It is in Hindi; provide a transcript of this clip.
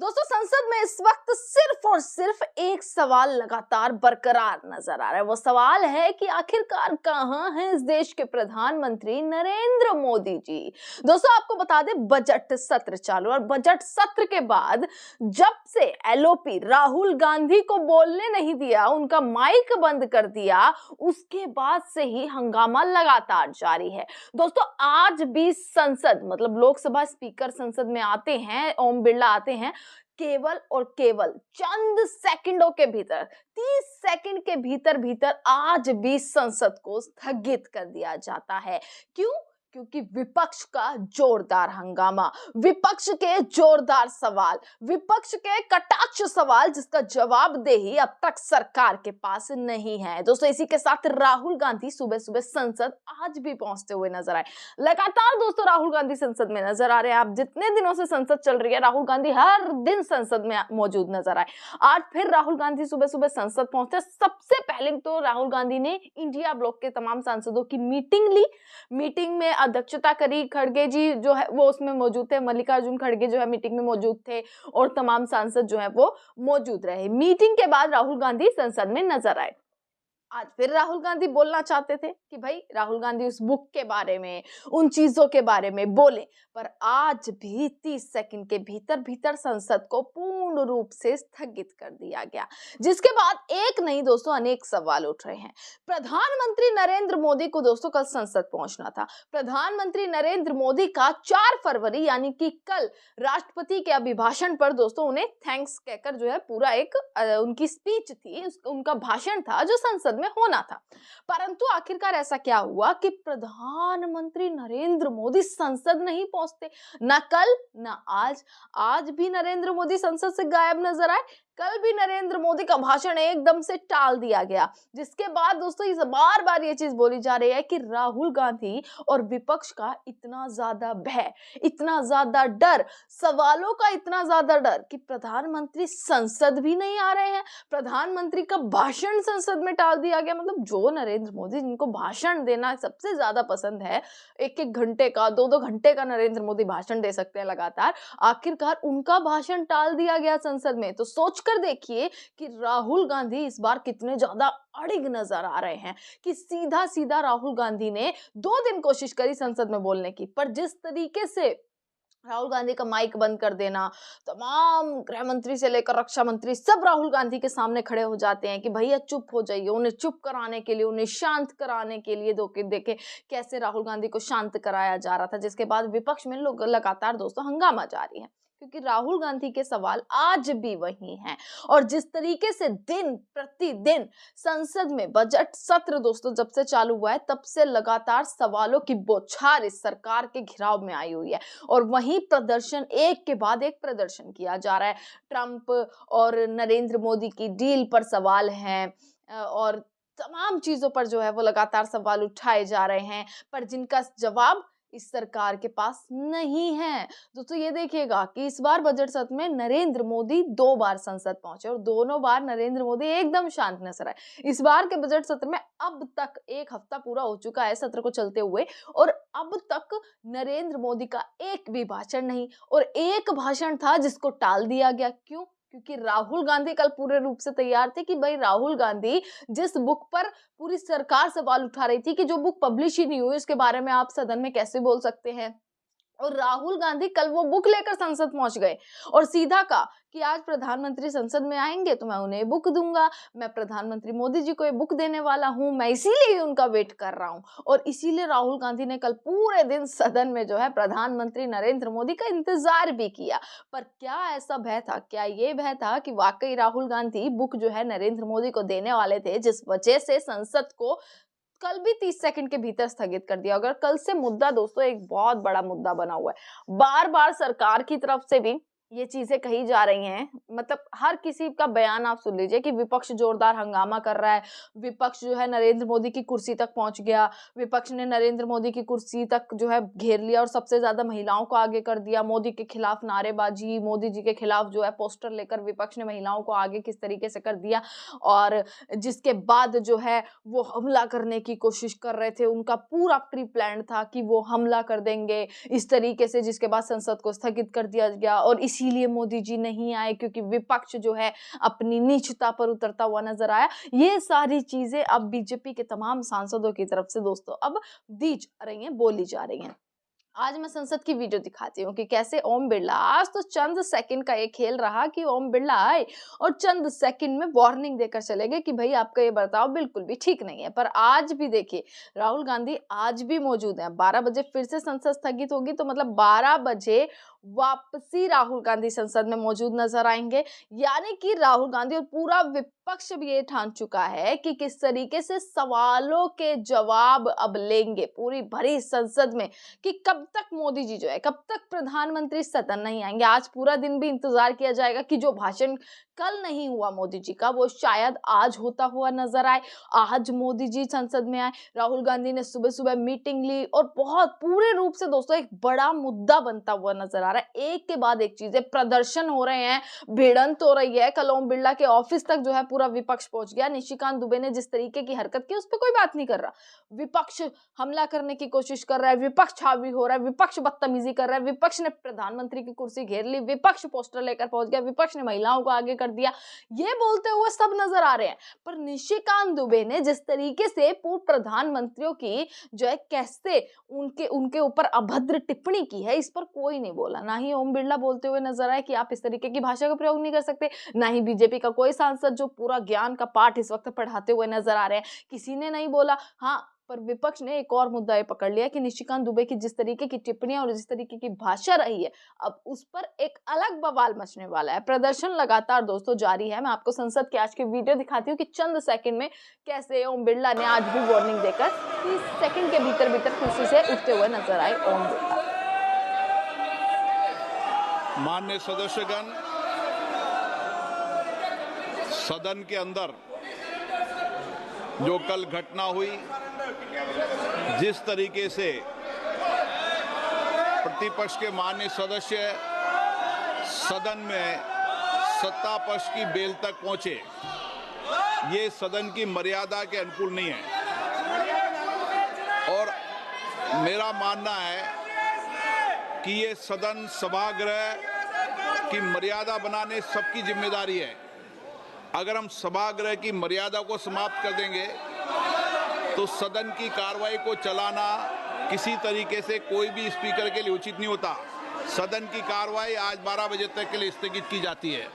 दोस्तों संसद में इस वक्त सिर्फ और सिर्फ एक सवाल लगातार बरकरार नजर आ रहा है। वो सवाल है कि आखिरकार कहां हैं इस देश के प्रधानमंत्री नरेंद्र मोदी जी। दोस्तों आपको बता दें, बजट सत्र चालू और बजट सत्र के बाद जब से एलओपी राहुल गांधी को बोलने नहीं दिया, उनका माइक बंद कर दिया, उसके बाद से ही हंगामा लगातार जारी है। दोस्तों आज भी संसद मतलब लोकसभा स्पीकर संसद में आते हैं, ओम बिरला आते हैं, केवल और केवल चंद सेकंडों के भीतर 30 सेकंड के भीतर भीतर आज भी संसद को स्थगित कर दिया जाता है। क्यों? क्योंकि विपक्ष का जोरदार हंगामा, विपक्ष के जोरदार सवाल, विपक्ष के कटाक्ष सवाल जिसका जवाबदेही अब तक सरकार के पास नहीं है। दोस्तों इसी के साथ राहुल गांधी सुबह सुबह संसद आज भी पहुंचते हुए नजर आए। लगातार दोस्तों राहुल गांधी संसद में नजर आ रहे हैं। आप जितने दिनों से संसद चल रही है, राहुल गांधी हर दिन संसद में मौजूद नजर आए। आज फिर राहुल गांधी सुबह सुबह संसद पहुंचे। सबसे पहले तो राहुल गांधी ने इंडिया ब्लॉक के तमाम सांसदों की मीटिंग ली। मीटिंग में अध्यक्षता करी, खड़गे जी जो है वो उसमें मौजूद थे, मल्लिकार्जुन खड़गे जो है मीटिंग में मौजूद थे और तमाम सांसद जो है वो मौजूद रहे। मीटिंग के बाद राहुल गांधी संसद में नजर आए। आज फिर राहुल गांधी बोलना चाहते थे कि भाई राहुल गांधी उस बुक के बारे में, उन चीजों के बारे में बोले, पर आज भी 30 सेकंड के भीतर भीतर संसद को पूर्ण रूप से स्थगित कर दिया गया, जिसके बाद एक नहीं दोस्तों अनेक सवाल उठ रहे हैं। प्रधानमंत्री नरेंद्र मोदी को दोस्तों कल संसद पहुंचना था। प्रधानमंत्री नरेंद्र मोदी का 4 फरवरी यानी कि कल राष्ट्रपति के अभिभाषण पर दोस्तों उन्हें थैंक्स कहकर जो है पूरा एक उनकी स्पीच थी, उनका भाषण था जो संसद में होना था। परंतु आखिरकार ऐसा क्या हुआ कि प्रधानमंत्री नरेंद्र मोदी संसद नहीं पहुंचते, ना कल ना आज भी नरेंद्र मोदी संसद से गायब नजर आए। कल भी नरेंद्र मोदी का भाषण एकदम से टाल दिया गया, जिसके बाद दोस्तों इस बार बार ये चीज बोली जा रही है कि राहुल गांधी और विपक्ष का इतना ज्यादा भय, इतना ज्यादा डर, सवालों का इतना ज्यादा डर कि प्रधानमंत्री संसद भी नहीं आ रहे हैं। प्रधानमंत्री का भाषण संसद में टाल दिया गया। मतलब जो नरेंद्र मोदी जिनको भाषण देना सबसे ज्यादा पसंद है, 1-1 घंटे का, 2-2 घंटे का नरेंद्र मोदी भाषण दे सकते हैं लगातार, आखिरकार उनका भाषण टाल दिया गया संसद में। तो सोचकर देखिए कि राहुल गांधी इस बार कितने ज्यादा अड़िग नजर आ रहे हैं कि सीधा सीधा राहुल गांधी ने 2 दिन कोशिश करी संसद में बोलने की, पर जिस तरीके से राहुल गांधी का माइक बंद कर देना, तमाम गृह मंत्री से लेकर रक्षा मंत्री सब राहुल गांधी के सामने खड़े हो जाते हैं कि भैया चुप हो जाइए। उन्हें चुप कराने के लिए, उन्हें शांत कराने के लिए देखे कैसे राहुल गांधी को शांत कराया जा रहा था, जिसके बाद विपक्ष में लोग लगातार दोस्तों हंगामा जारी है, क्योंकि राहुल गांधी के सवाल आज भी वही हैं। और जिस तरीके से दिन प्रतिदिन संसद में बजट सत्र दोस्तों जब से चालू हुआ है, तब से लगातार सवालों की बौछार इस सरकार के घिराव में आई हुई है और वहीं प्रदर्शन एक के बाद एक प्रदर्शन किया जा रहा है। ट्रंप और नरेंद्र मोदी की डील पर सवाल हैं और तमाम चीजों पर जो है वो लगातार सवाल उठाए जा रहे हैं, पर जिनका जवाब इस सरकार के पास नहीं है। दोस्तों ये देखिएगा कि इस बार बजट सत्र में नरेंद्र मोदी 2 बार संसद पहुंचे और दोनों बार नरेंद्र मोदी एकदम शांत नजर आए। इस बार के बजट सत्र में अब तक 1 हफ्ता पूरा हो चुका है सत्र को चलते हुए और अब तक नरेंद्र मोदी का एक भी भाषण नहीं, और एक भाषण था जिसको टाल दिया गया। क्यों? क्योंकि राहुल गांधी कल पूरे रूप से तैयार थे कि भाई राहुल गांधी जिस बुक पर पूरी सरकार सवाल उठा रही थी कि जो बुक पब्लिश ही नहीं हुई उसके बारे में आप सदन में कैसे बोल सकते हैं, और राहुल गांधी कल वो बुक लेकर संसद पहुंच गए और सीधा कहा कि आज प्रधानमंत्री संसद में आएंगे तो मैं उन्हें बुक दूंगा, मैं प्रधानमंत्री मोदी जी को ये बुक देने वाला हूं, मैं इसीलिए उनका वेट कर रहा हूं। और इसीलिए राहुल गांधी ने कल पूरे दिन सदन में जो है प्रधानमंत्री नरेंद्र मोदी का इंतजार भी किया। पर क्या ऐसा भय था, क्या ये भय था कि वाकई राहुल गांधी बुक जो है नरेंद्र मोदी को देने वाले थे, जिस वजह से संसद को कल भी 30 सेकंड के भीतर स्थगित कर दिया? अगर कल से मुद्दा दोस्तों एक बहुत बड़ा मुद्दा बना हुआ है, बार बार सरकार की तरफ से भी ये चीजें कही जा रही हैं, मतलब हर किसी का बयान आप सुन लीजिए कि विपक्ष जोरदार हंगामा कर रहा है, विपक्ष जो है नरेंद्र मोदी की कुर्सी तक पहुंच गया, विपक्ष ने नरेंद्र मोदी की कुर्सी तक जो है घेर लिया और सबसे ज्यादा महिलाओं को आगे कर दिया। मोदी के खिलाफ नारेबाजी, मोदी जी के खिलाफ जो है पोस्टर लेकर विपक्ष ने महिलाओं को आगे किस तरीके से कर दिया, और जिसके बाद जो है वो हमला करने की कोशिश कर रहे थे। उनका पूरा प्री प्लान था कि वो हमला कर देंगे इस तरीके से, जिसके बाद संसद को स्थगित कर दिया गया और इसी इसीलिए मोदी जी नहीं आए क्योंकि विपक्ष जो है अपनी नीचता पर उतरता हुआ नजर आया। ये सारी चीजें अब बीजेपी के तमाम सांसदों की तरफ से दोस्तों अब दी जा रही हैं, बोली जा रही हैं। आज मैं संसद की वीडियो दिखाती हूँ कि कैसे ओम बिरला, आज तो चंद सेकंड का ये खेल रहा कि ओम बिरला आए और चंद सेकंड में वार्निंग देकर चले गए कि भाई आपका ये बर्ताव बिल्कुल भी ठीक नहीं है। पर आज भी देखिए राहुल गांधी आज भी मौजूद हैं। 12 बजे फिर से संसद स्थगित होगी तो मतलब 12 बजे वापसी राहुल गांधी संसद में मौजूद नजर आएंगे। यानी कि राहुल गांधी और पूरा विपक्ष भी ये ठान चुका है कि किस तरीके से सवालों के जवाब अब लेंगे पूरी भरी संसद में, कि कब तक मोदी जी जो है, कब तक प्रधानमंत्री सदन नहीं आएंगे। आज पूरा दिन भी इंतजार किया जाएगा कि जो भाषण कल नहीं हुआ मोदी जी का वो शायद आज होता हुआ नजर आए। आज मोदी जी संसद में आए, राहुल गांधी ने सुबह सुबह मीटिंग ली और बहुत पूरे रूप से दोस्तों एक बड़ा मुद्दा बनता हुआ नजर आ रहा है। एक के बाद एक चीजें, प्रदर्शन हो रहे हैं, भिड़ंत हो रही है। कल ओम बिरला के ऑफिस तक जो है पूरा विपक्ष पहुंच गया। निशिकांत दुबे ने जिस तरीके की हरकत की उस पर कोई बात नहीं कर रहा। विपक्ष हमला करने की कोशिश कर रहा है, विपक्ष हावी हो रहा है, विपक्ष बदतमीजी कर रहा है, विपक्ष ने प्रधानमंत्री की कुर्सी घेर ली, विपक्ष पोस्टर लेकर पहुंच गया, विपक्ष ने महिलाओं को आगे कर दिया, ये बोलते हुए सब नजर आ रहे हैं। पर निशिकांत दुबे ने जिस तरीके से पूर्व प्रधानमंत्रियों की जो है कैसे उनके ऊपर अभद्र टिप्पणी की है, इस पर कोई नहीं बोला। ना ही ओम बिरला बोलते हुए नजर आए कि आप इस तरीके की भाषा का प्रयोग नहीं कर सकते, ना ही बीजेपी का कोई सांसद जो पूरा ज्ञान का पाठ इस वक्त पढ़ाते हुए नजर आ रहे हैं, किसी ने नहीं बोला। हाँ, पर विपक्ष ने एक और मुद्दा ये पकड़ लिया कि निशिकांत दुबे की जिस तरीके की टिप्पणियां और जिस तरीके की भाषा रही है, अब उस पर एक अलग बवाल मचने वाला है। प्रदर्शन लगातार दोस्तों जारी है। मैं आपको संसद की आज की वीडियो दिखाती हूँ कि चंद सेकंड में कैसे ओम बिरला ने आज भी वार्निंग देकर 30 सेकंड के भीतर कुर्सी से उठते हुए नजर आए ओम बिरला। माननीय सदस्यगण, सदन के अंदर जो कल घटना हुई, जिस तरीके से प्रतिपक्ष के माननीय सदस्य सदन में सत्ता पक्ष की बेल तक पहुंचे, ये सदन की मर्यादा के अनुकूल नहीं है। और मेरा मानना है कि ये सदन सभागृह की मर्यादा बनाने सबकी जिम्मेदारी है। अगर हम सभागृह की मर्यादा को समाप्त कर देंगे तो सदन की कार्रवाई को चलाना किसी तरीके से कोई भी स्पीकर के लिए उचित नहीं होता। सदन की कार्रवाई आज 12 बजे तक के लिए स्थगित की जाती है।